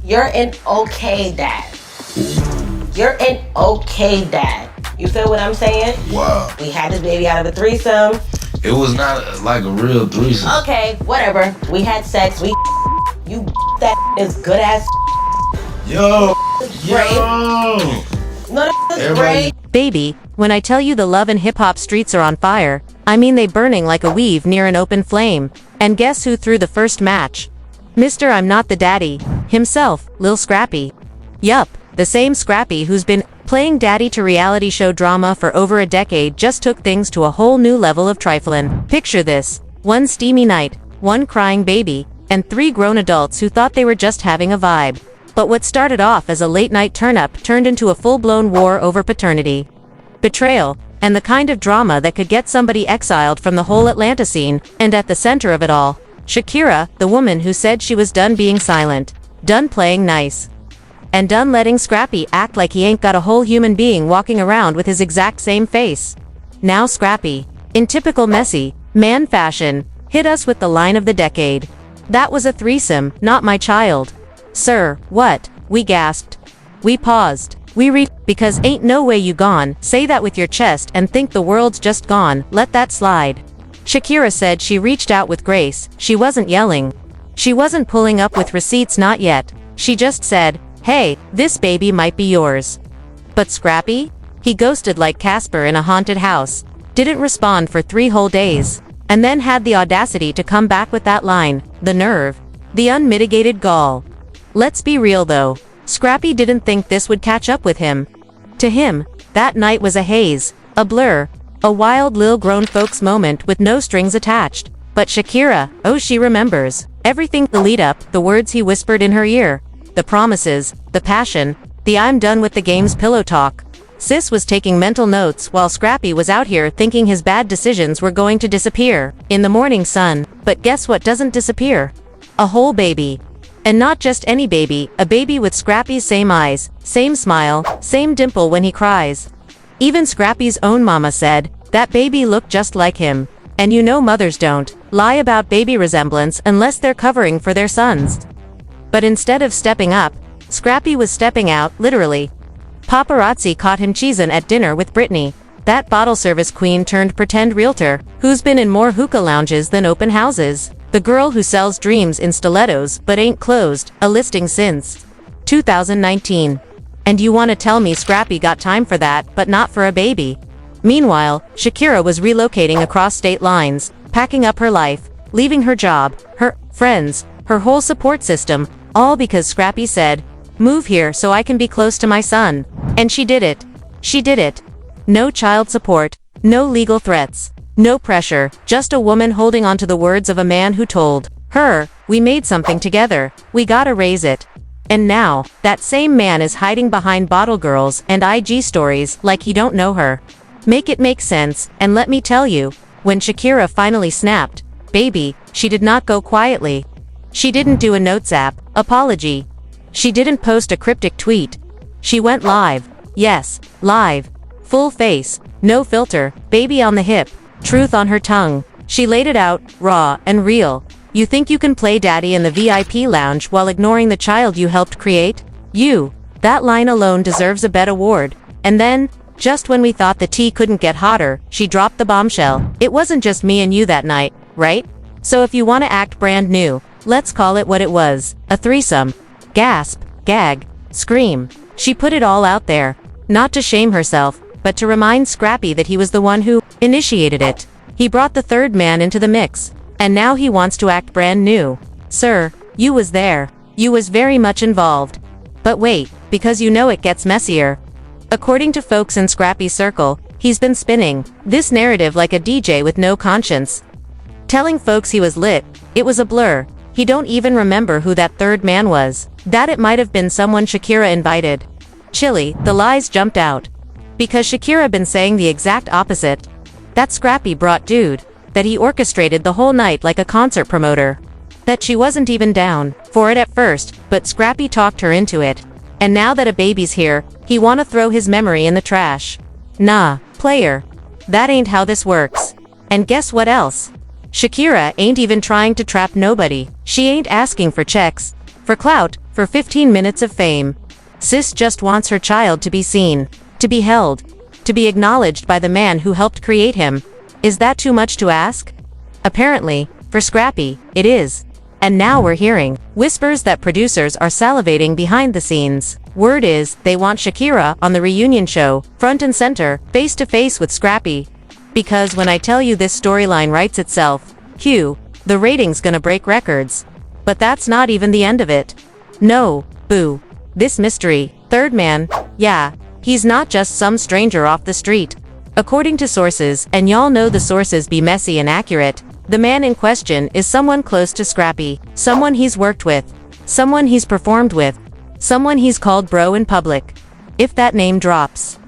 You're an okay dad. You're an okay dad. You feel what I'm saying? Wow. We had this baby out of a threesome. It was not like a real threesome. Okay, whatever. We had sex. You that is good ass. Yo. No, that's great. Baby, when I tell you the love and hip-hop streets are on fire, I mean they burning like a weave near an open flame. And guess who threw the first match? Mr. I'm Not the Daddy, himself, Lil Scrappy. Yup, the same Scrappy who's been playing daddy to reality show drama for over a decade just took things to a whole new level of triflin'. Picture this, one steamy night, one crying baby, and 3 grown adults who thought they were just having a vibe. But what started off as a late-night turn-up turned into a full-blown war over paternity, betrayal, and the kind of drama that could get somebody exiled from the whole Atlanta scene. And at the center of it all, Shakira, the woman who said she was done being silent, done playing nice, and done letting Scrappy act like he ain't got a whole human being walking around with his exact same face. Now Scrappy, in typical messy man fashion, hit us with the line of the decade. That was a threesome, not my child. Sir, what? We gasped. We paused. We because ain't no way you gone, say that with your chest and think the world's just gone, let that slide. Shakira said she reached out with grace, she wasn't yelling. She wasn't pulling up with receipts, not yet. She just said, hey, this baby might be yours. But Scrappy? He ghosted like Casper in a haunted house, didn't respond for 3 whole days, and then had the audacity to come back with that line, the nerve, the unmitigated gall. Let's be real though, Scrappy didn't think this would catch up with him. To him, that night was a haze, a blur, a wild lil grown folks moment with no strings attached. But Shakira, oh she remembers. Everything, the lead up, the words he whispered in her ear, the promises, the passion, the I'm done with the game's pillow talk. Sis was taking mental notes while Scrappy was out here thinking his bad decisions were going to disappear in the morning sun. But guess what doesn't disappear? A whole baby. And not just any baby, a baby with Scrappy's same eyes, same smile, same dimple when he cries. Even Scrappy's own mama said, that baby looked just like him. And you know mothers don't lie about baby resemblance unless they're covering for their sons. But instead of stepping up, Scrappy was stepping out, literally. Paparazzi caught him cheesin' at dinner with Britney, that bottle service queen turned pretend realtor, who's been in more hookah lounges than open houses. The girl who sells dreams in stilettos but ain't closed a listing since 2019. And you wanna tell me Scrappy got time for that, but not for a baby? Meanwhile, Shakira was relocating across state lines, packing up her life, leaving her job, her friends, her whole support system, all because Scrappy said, move here so I can be close to my son. And she did it. She did it. No child support, no legal threats, no pressure, just a woman holding onto the words of a man who told her, we made something together, we gotta raise it. And now, that same man is hiding behind bottle girls and IG stories like he don't know her. Make it make sense, and let me tell you, when Shakira finally snapped, baby, she did not go quietly. She didn't do a notes app apology. She didn't post a cryptic tweet. She went live. Yes, live. Full face, no filter, baby on the hip, truth on her tongue. She laid it out, raw and real. You think you can play daddy in the VIP lounge while ignoring the child you helped create? That line alone deserves a BET award. And then, just when we thought the tea couldn't get hotter, she dropped the bombshell. It wasn't just me and you that night, right? So if you want to act brand new, let's call it what it was, a threesome. Gasp, gag, scream. She put it all out there, not to shame herself, but to remind Scrappy that he was the one who initiated it. He brought the third man into the mix, and now he wants to act brand new. Sir, you was there. You was very much involved. But wait, because you know it gets messier. According to folks in Scrappy's circle, he's been spinning this narrative like a DJ with no conscience. Telling folks he was lit, it was a blur. He don't even remember who that third man was. That it might have been someone Shakira invited. Chilly, the lies jumped out. Because Shakira been saying the exact opposite. That Scrappy brought dude. That he orchestrated the whole night like a concert promoter. That she wasn't even down for it at first, but Scrappy talked her into it. And now that a baby's here, he wanna throw his memory in the trash. Nah, player. That ain't how this works. And guess what else? Shakira ain't even trying to trap nobody. She ain't asking for checks, for clout, for 15 minutes of fame. Sis just wants her child to be seen, to be held, to be acknowledged by the man who helped create him. Is that too much to ask? Apparently, for Scrappy, it is. And now we're hearing whispers that producers are salivating behind the scenes. Word is, they want Shakira on the reunion show, front and center, face to face with Scrappy. Because when I tell you this storyline writes itself, Q, the rating's gonna break records. But that's not even the end of it. No, boo. This mystery, third man, yeah, he's not just some stranger off the street. According to sources, and y'all know the sources be messy and accurate, the man in question is someone close to Scrappy, someone he's worked with, someone he's performed with, someone he's called bro in public. If that name drops,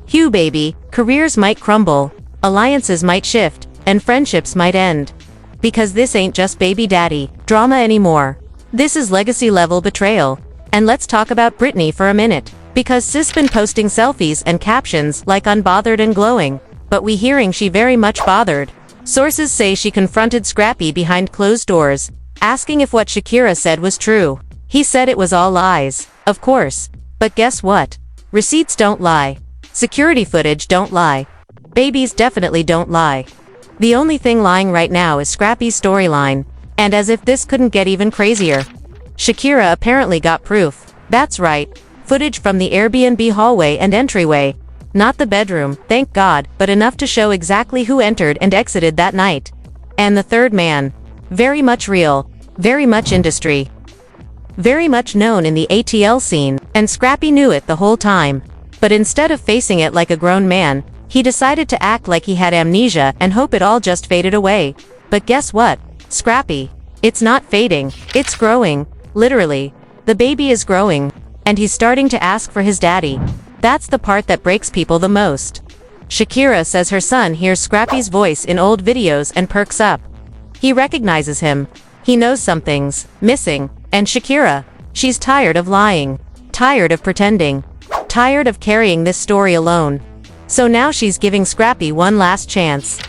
Hugh baby, careers might crumble, alliances might shift, and friendships might end. Because this ain't just baby daddy drama anymore. This is legacy level betrayal. And let's talk about Britney for a minute. Because sis been posting selfies and captions like unbothered and glowing. But we hearing she very much bothered. Sources say she confronted Scrappy behind closed doors, asking if what Shakira said was true. He said it was all lies. Of course. But guess what? Receipts don't lie. Security footage don't lie. Babies definitely don't lie. The only thing lying right now is Scrappy's storyline. And as if this couldn't get even crazier, Shakira apparently got proof. That's right. Footage from the Airbnb hallway and entryway. Not the bedroom, thank God, but enough to show exactly who entered and exited that night. And the third man. Very much real. Very much industry. Very much known in the ATL scene, and Scrappy knew it the whole time. But instead of facing it like a grown man, he decided to act like he had amnesia and hope it all just faded away. But guess what? Scrappy. It's not fading, it's growing. Literally. The baby is growing. And he's starting to ask for his daddy. That's the part that breaks people the most. Shakira says her son hears Scrappy's voice in old videos and perks up. He recognizes him. He knows something's missing. And Shakira, she's tired of lying. Tired of pretending. Tired of carrying this story alone. So now she's giving Scrappy one last chance.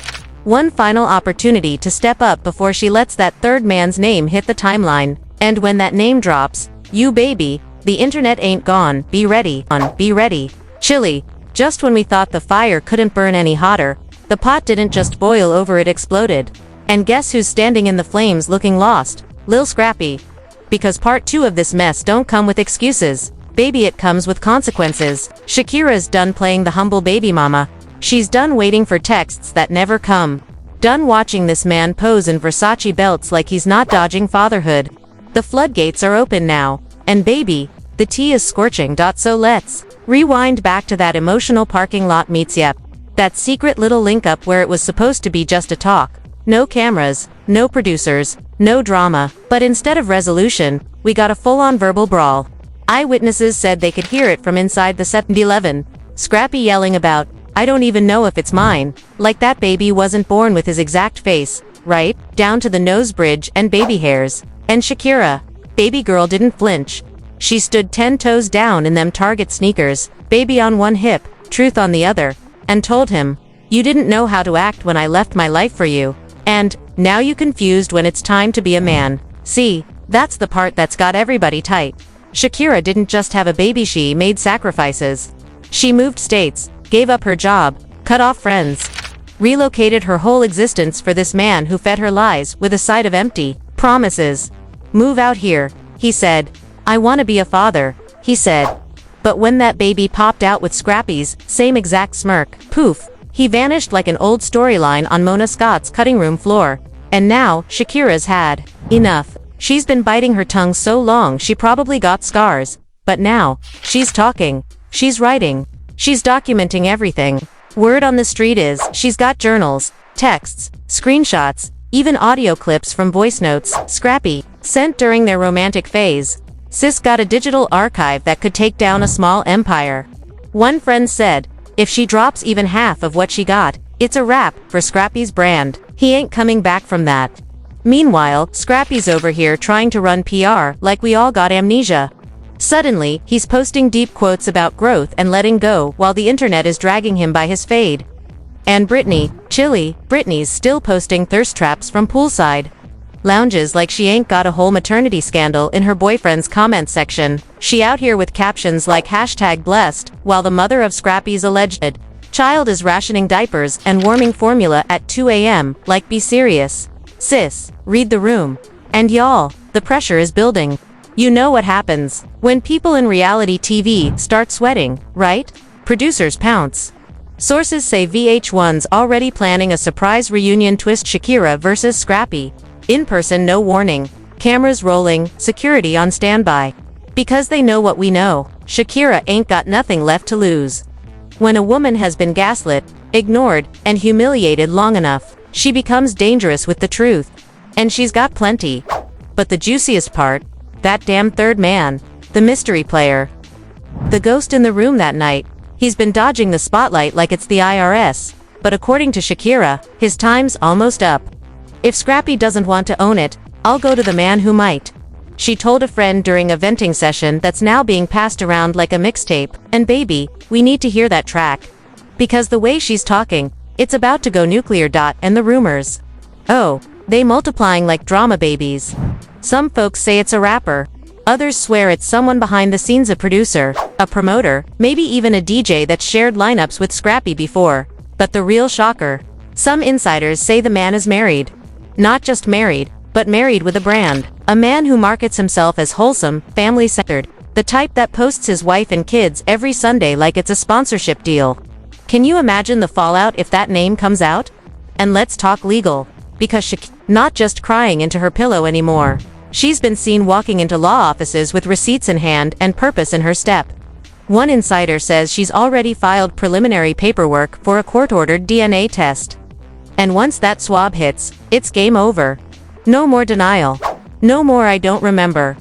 One final opportunity to step up before she lets that third man's name hit the timeline. And when that name drops, you baby, the internet ain't gone, be ready, be ready. Chilly, just when we thought the fire couldn't burn any hotter, the pot didn't just boil over, it exploded. And guess who's standing in the flames looking lost? Lil Scrappy. Because part 2 of this mess don't come with excuses. Baby, it comes with consequences. Shakira's done playing the humble baby mama. She's done waiting for texts that never come. Done watching this man pose in Versace belts like he's not dodging fatherhood. The floodgates are open now. And baby, the tea is scorching. So let's rewind back to that emotional parking lot meets yep. That secret little link up where it was supposed to be just a talk. No cameras, no producers, no drama. But instead of resolution, we got a full-on verbal brawl. Eyewitnesses said they could hear it from inside the 7-Eleven. Scrappy yelling about, I don't even know if it's mine. Like that baby wasn't born with his exact face, right? Down to the nose bridge and baby hairs. And Shakira, baby girl, didn't flinch. She stood 10 toes down in them Target sneakers, baby on one hip, truth on the other, and told him, you didn't know how to act when I left my life for you. And, now you confused when it's time to be a man. See, that's the part that's got everybody tight. Shakira didn't just have a baby, she made sacrifices. She moved states, gave up her job, cut off friends, relocated her whole existence for this man who fed her lies with a side of empty promises. Move out here, he said. I want to be a father, he said. But when that baby popped out with Scrappy's same exact smirk, poof, he vanished like an old storyline on Mona Scott's cutting room floor. And now, Shakira's had enough. She's been biting her tongue so long she probably got scars. But now, she's talking. She's writing. She's documenting everything. Word on the street is, she's got journals, texts, screenshots, even audio clips from voice notes Scrappy sent during their romantic phase. Sis got a digital archive that could take down a small empire. One friend said, if she drops even half of what she got, it's a wrap for Scrappy's brand. He ain't coming back from that. Meanwhile, Scrappy's over here trying to run PR like we all got amnesia. Suddenly, he's posting deep quotes about growth and letting go while the internet is dragging him by his fade. And Britney, chilly, Britney's still posting thirst traps from poolside. lounges like she ain't got a whole maternity scandal in her boyfriend's comment section. She out here with captions like #blessed, while the mother of Scrappy's alleged child is rationing diapers and warming formula at 2 a.m. Like, be serious. Sis, read the room. And y'all, the pressure is building. You know what happens when people in reality TV start sweating, right? Producers pounce. Sources say VH1's already planning a surprise reunion twist: Shakira versus Scrappy. In person, no warning. Cameras rolling, security on standby. Because they know what we know. Shakira ain't got nothing left to lose. When a woman has been gaslit, ignored, and humiliated long enough, she becomes dangerous with the truth. And she's got plenty. But the juiciest part, that damn third man, the mystery player. The ghost in the room that night. He's been dodging the spotlight like it's the IRS. But according to Shakira, his time's almost up. If Scrappy doesn't want to own it, I'll go to the man who might. She told a friend during a venting session that's now being passed around like a mixtape. And baby, we need to hear that track. Because the way she's talking, it's about to go nuclear. And the rumors. Oh, they multiplying like drama babies. Some folks say it's a rapper. Others swear it's someone behind the scenes, a producer, a promoter, maybe even a DJ that's shared lineups with Scrappy before. But the real shocker. Some insiders say the man is married. Not just married, but married with a brand. A man who markets himself as wholesome, family-centered. The type that posts his wife and kids every Sunday like it's a sponsorship deal. Can you imagine the fallout if that name comes out? And let's talk legal. Because she's not just crying into her pillow anymore. She's been seen walking into law offices with receipts in hand and purpose in her step. One insider says she's already filed preliminary paperwork for a court-ordered DNA test. And once that swab hits, it's game over. No more denial. No more "I don't remember."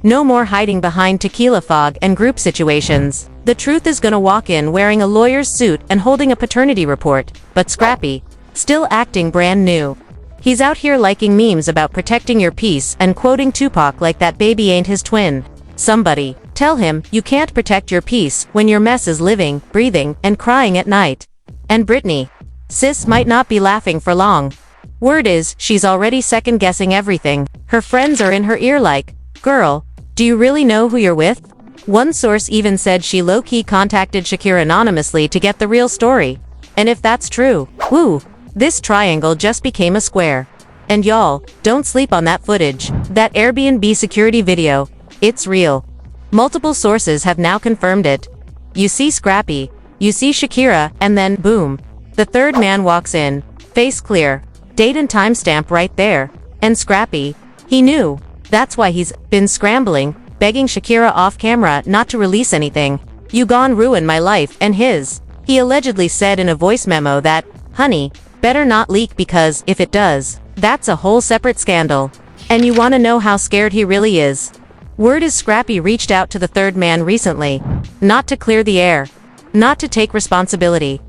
No more hiding behind tequila fog and group situations. The truth is gonna walk in wearing a lawyer's suit and holding a paternity report. But Scrappy, still acting brand new. He's out here liking memes about protecting your peace and quoting Tupac like that baby ain't his twin. Somebody, tell him you can't protect your peace when your mess is living, breathing, and crying at night. And Britney. Sis might not be laughing for long. Word is, she's already second-guessing everything. Her friends are in her ear like, "Girl, do you really know who you're with?" One source even said she low-key contacted Shakira anonymously to get the real story. And if that's true, woo, this triangle just became a square. And y'all, don't sleep on that footage. That Airbnb security video. It's real. Multiple sources have now confirmed it. You see Scrappy, you see Shakira, and then, boom. The third man walks in, face clear, date and timestamp right there. And Scrappy, he knew. That's why he's been scrambling, begging Shakira off camera not to release anything. "You gon' ruin my life and his." He allegedly said in a voice memo that, "Honey, better not leak because if it does, that's a whole separate scandal." And you wanna know how scared he really is? Word is Scrappy reached out to the third man recently. Not to clear the air. Not to take responsibility.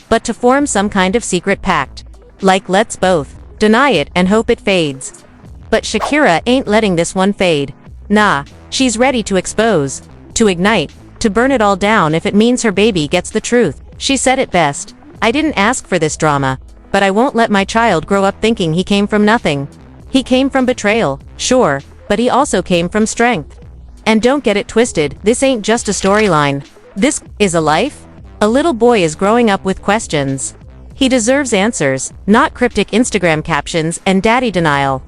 But to form some kind of secret pact. Like, let's both deny it and hope it fades. But Shakira ain't letting this one fade. Nah, she's ready to expose, to ignite, to burn it all down if it means her baby gets the truth. She said it best. "I didn't ask for this drama, but I won't let my child grow up thinking he came from nothing. He came from betrayal, sure, but he also came from strength. And don't get it twisted, this ain't just a storyline. This is a life. A little boy is growing up with questions. He deserves answers, not cryptic Instagram captions and daddy denial."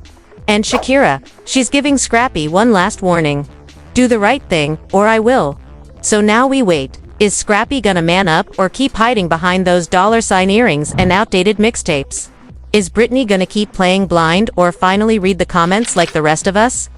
And Shakira, she's giving Scrappy one last warning. Do the right thing, or I will. So now we wait. Is Scrappy gonna man up or keep hiding behind those $sign earrings and outdated mixtapes? Is Britney gonna keep playing blind or finally read the comments like the rest of us?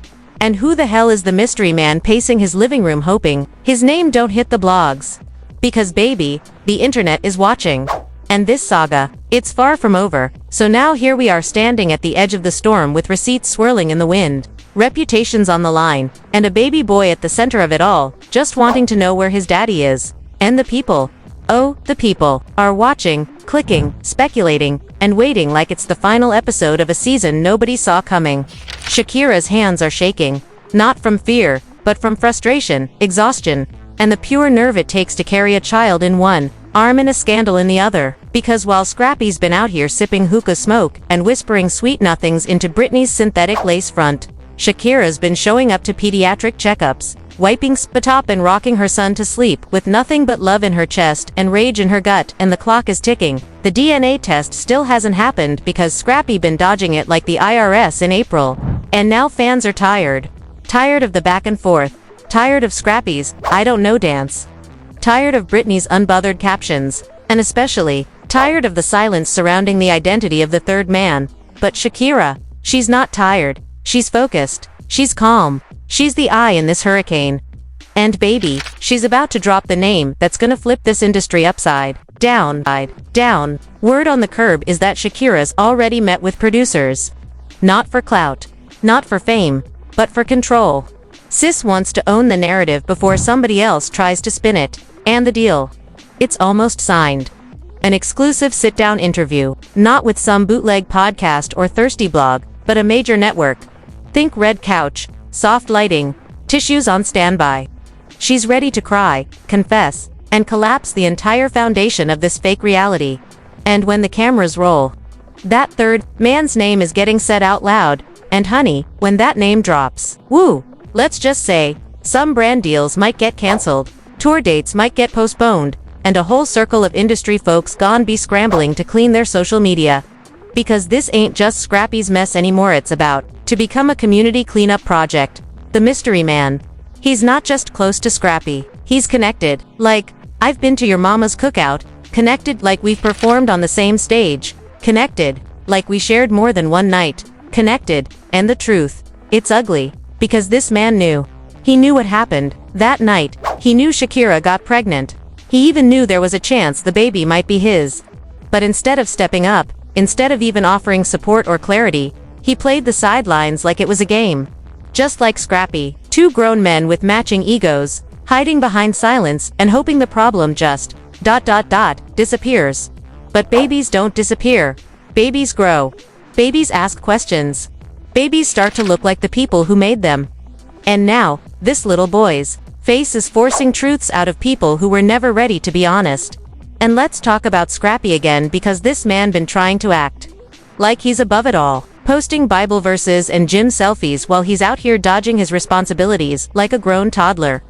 And who the hell is the mystery man pacing his living room hoping his name don't hit the blogs? Because baby, the internet is watching. And this saga, it's far from over, so now here we are standing at the edge of the storm with receipts swirling in the wind, reputations on the line, and a baby boy at the center of it all, just wanting to know where his daddy is. And the people, oh, the people, are watching, clicking, speculating, and waiting like it's the final episode of a season nobody saw coming. Shakira's hands are shaking, not from fear, but from frustration, exhaustion, and the pure nerve it takes to carry a child in one arm in a scandal in the other, because while Scrappy's been out here sipping hookah smoke and whispering sweet nothings into Britney's synthetic lace front, Shakira's been showing up to pediatric checkups, wiping spit-top and rocking her son to sleep with nothing but love in her chest and rage in her gut, and the clock is ticking. The DNA test still hasn't happened because Scrappy been dodging it like the IRS in April. And now fans are tired. Tired of the back and forth. Tired of Scrappy's "I don't know" dance. Tired of Britney's unbothered captions. And especially, tired of the silence surrounding the identity of the third man. But Shakira, she's not tired. She's focused. She's calm. She's the eye in this hurricane. And baby, she's about to drop the name that's gonna flip this industry upside down. Word on the curb is that Shakira's already met with producers. Not for clout. Not for fame. But for control. Sis wants to own the narrative before somebody else tries to spin it. And the deal. It's almost signed. An exclusive sit-down interview. Not with some bootleg podcast or thirsty blog, but a major network. Think red couch, soft lighting, tissues on standby. She's ready to cry, confess, and collapse the entire foundation of this fake reality. And when the cameras roll, that third man's name is getting said out loud, and honey, when that name drops, woo, let's just say, some brand deals might get cancelled, tour dates might get postponed, and a whole circle of industry folks gone be scrambling to clean their social media. Because this ain't just Scrappy's mess anymore, it's about to become a community cleanup project. The mystery man. He's not just close to Scrappy, he's connected, like, I've been to your mama's cookout, connected like we've performed on the same stage, connected, like we shared more than one night, connected, and the truth, it's ugly, because this man knew. He knew what happened that night. He knew Shakira got pregnant. He even knew there was a chance the baby might be his. But instead of stepping up, instead of even offering support or clarity, he played the sidelines like it was a game. Just like Scrappy, two grown men with matching egos, hiding behind silence and hoping the problem just disappears. But babies don't disappear. Babies grow. Babies ask questions. Babies start to look like the people who made them. And now, this little boy's face is forcing truths out of people who were never ready to be honest. And let's talk about Scrappy again, because this man been trying to act like he's above it all, posting Bible verses and gym selfies while he's out here dodging his responsibilities like a grown toddler.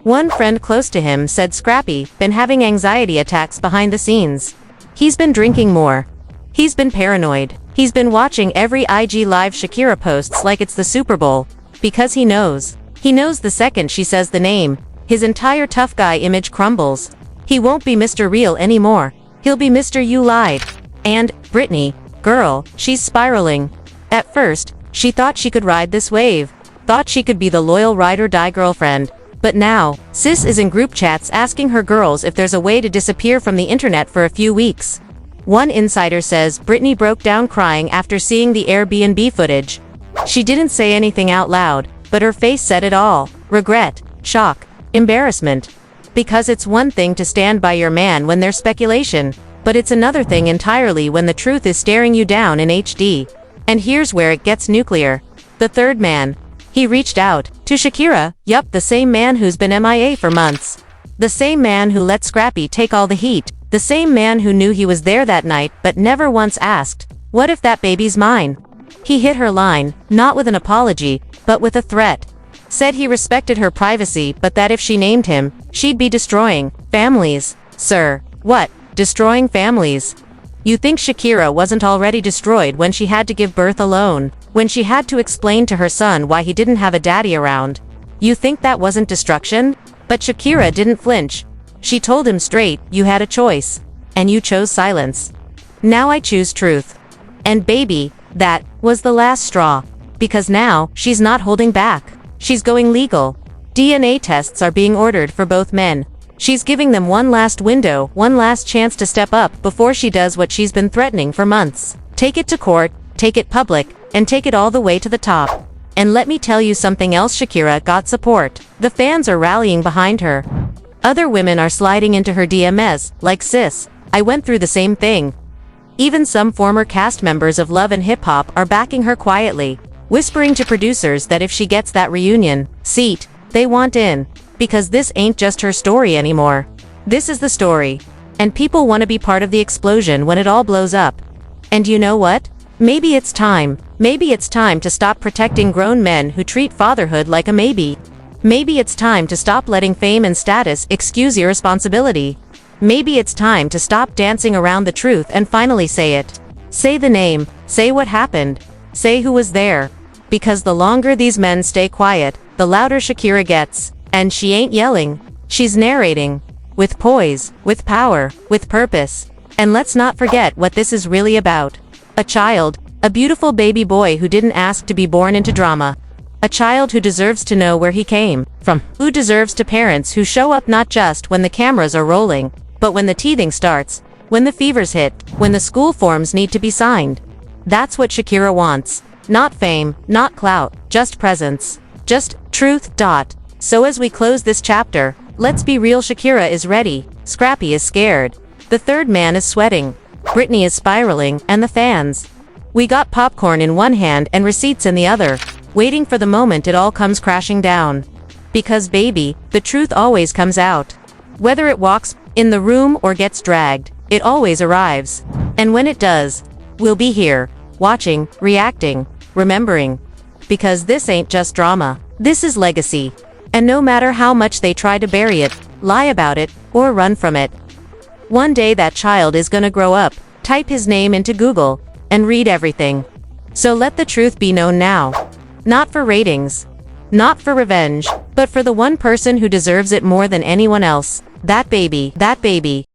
One friend close to him said Scrappy been having anxiety attacks behind the scenes. He's been drinking more. He's been paranoid. He's been watching every IG live Shakira posts like it's the Super Bowl. Because he knows. He knows the second she says the name, his entire tough guy image crumbles. He won't be Mr. Real anymore. He'll be Mr. You Lied. And, Britney, girl, she's spiraling. At first, she thought she could ride this wave. Thought she could be the loyal ride or die girlfriend. But now, sis is in group chats asking her girls if there's a way to disappear from the internet for a few weeks. One insider says Britney broke down crying after seeing the Airbnb footage. She didn't say anything out loud, but her face said it all. Regret, shock, embarrassment. Because it's one thing to stand by your man when there's speculation, but it's another thing entirely when the truth is staring you down in HD. And here's where it gets nuclear. The third man. He reached out to Shakira, yup, the same man who's been MIA for months. The same man who let Scrappy take all the heat. The same man who knew he was there that night but never once asked, what if that baby's mine? He hit her line, not with an apology, but with a threat. Said he respected her privacy but that if she named him, she'd be destroying families. Sir, what? Destroying families? You think Shakira wasn't already destroyed when she had to give birth alone? When she had to explain to her son why he didn't have a daddy around? You think that wasn't destruction? But Shakira didn't flinch. She told him straight, you had a choice. And you chose silence. Now I choose truth. And baby, that was the last straw. Because now, she's not holding back. She's going legal. DNA tests are being ordered for both men. She's giving them one last window, one last chance to step up before she does what she's been threatening for months. Take it to court, take it public, and take it all the way to the top. And let me tell you something else, Shakira got support. The fans are rallying behind her. Other women are sliding into her DMs, like sis, I went through the same thing. Even some former cast members of Love and Hip Hop are backing her quietly, whispering to producers that if she gets that reunion seat, they want in. Because this ain't just her story anymore. This is the story And people want to be part of the explosion when it all blows up. And you know what? Maybe it's time to stop protecting grown men who treat fatherhood like a maybe. Maybe it's time to stop letting fame and status excuse irresponsibility. Maybe it's time to stop dancing around the truth and finally say it. Say the name, say what happened, say who was there. Because the longer these men stay quiet, the louder Shakira gets. And she ain't yelling, she's narrating. With poise, with power, with purpose. And let's not forget what this is really about. A child, a beautiful baby boy who didn't ask to be born into drama. A child who deserves to know where he came from. Who deserves to parents who show up not just when the cameras are rolling, but when the teething starts, when the fevers hit, when the school forms need to be signed. That's what Shakira wants. Not fame, not clout, just presence. Just truth. So as we close this chapter, let's be real. Shakira is ready, Scrappy is scared, the third man is sweating, Britney is spiraling, and the fans. We got popcorn in one hand and receipts in the other, waiting for the moment it all comes crashing down. Because baby, the truth always comes out. Whether it walks in the room or gets dragged, it always arrives. And when it does, we'll be here, watching, reacting, remembering. Because this ain't just drama, this is legacy. And no matter how much they try to bury it, lie about it, or run from it, one day that child is gonna grow up, type his name into Google, and read everything. So let the truth be known now. Not for ratings, not for revenge, but for the one person who deserves it more than anyone else. That baby.